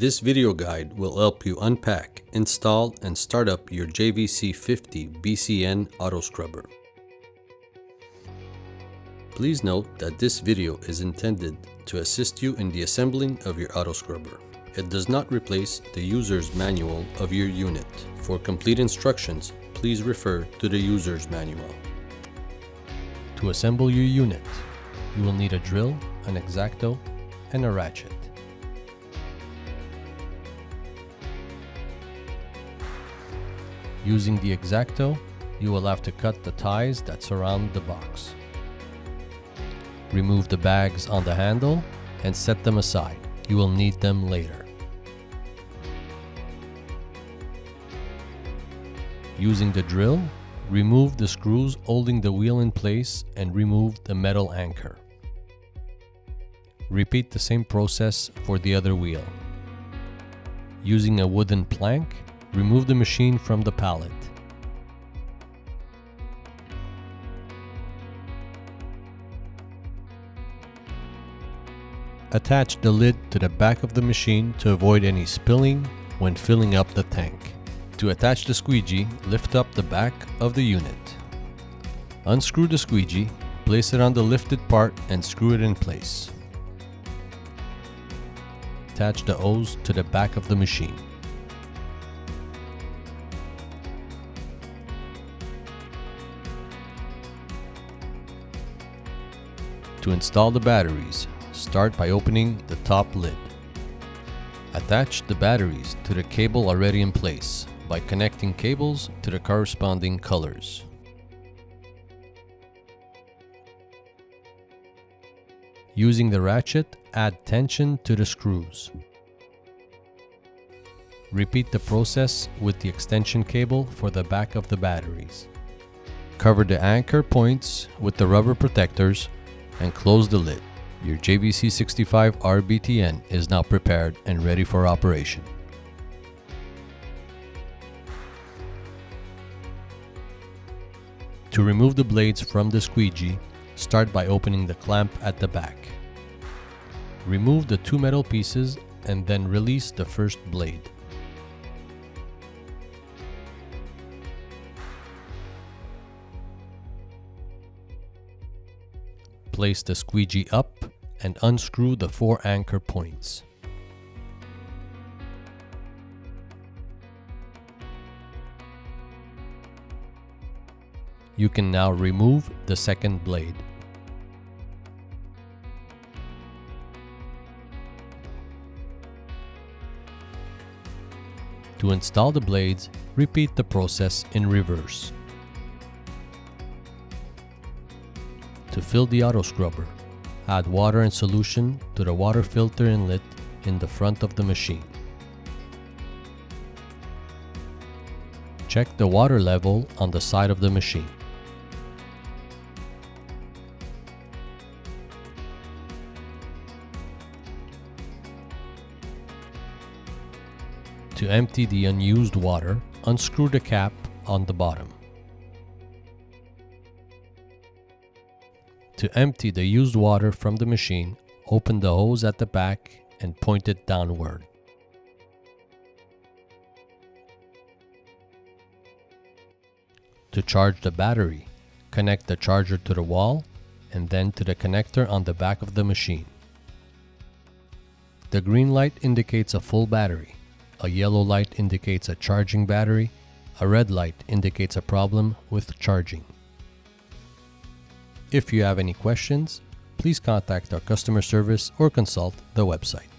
This video guide will help you unpack, install, and start up your JVC50BCN Autoscrubber. Please note that this video is intended to assist you in the assembling of your Autoscrubber. It does not replace the user's manual of your unit. For complete instructions, please refer to the user's manual. To assemble your unit, you will need a drill, an X-Acto, and a ratchet. Using the X-Acto, you will have to cut the ties that surround the box. Remove the bags on the handle and set them aside. You will need them later. Using the drill, remove the screws holding the wheel in place and remove the metal anchor. Repeat the same process for the other wheel. Using a wooden plank, remove the machine from the pallet. Attach the lid to the back of the machine to avoid any spilling when filling up the tank. To attach the squeegee, lift up the back of the unit. Unscrew the squeegee, place it on the lifted part and screw it in place. Attach the hose to the back of the machine. To install the batteries, start by opening the top lid. Attach the batteries to the cable already in place by connecting cables to the corresponding colors. Using the ratchet, add tension to the screws. Repeat the process with the extension cable for the back of the batteries. Cover the anchor points with the rubber protectors and close the lid. Your JVC50BCN is now prepared and ready for operation. To remove the blades from the squeegee, start by opening the clamp at the back. Remove the two metal pieces and then release the first blade. Place the squeegee up and unscrew the 4 anchor points. You can now remove the second blade. To install the blades, repeat the process in reverse. To fill the Autoscrubber, add water and solution to the water filter inlet in the front of the machine. Check the water level on the side of the machine. To empty the unused water, unscrew the cap on the bottom. To empty the used water from the machine, open the hose at the back and point it downward. To charge the battery, connect the charger to the wall and then to the connector on the back of the machine. The green light indicates a full battery. A yellow light indicates a charging battery. A red light indicates a problem with charging. If you have any questions, please contact our customer service or consult the website.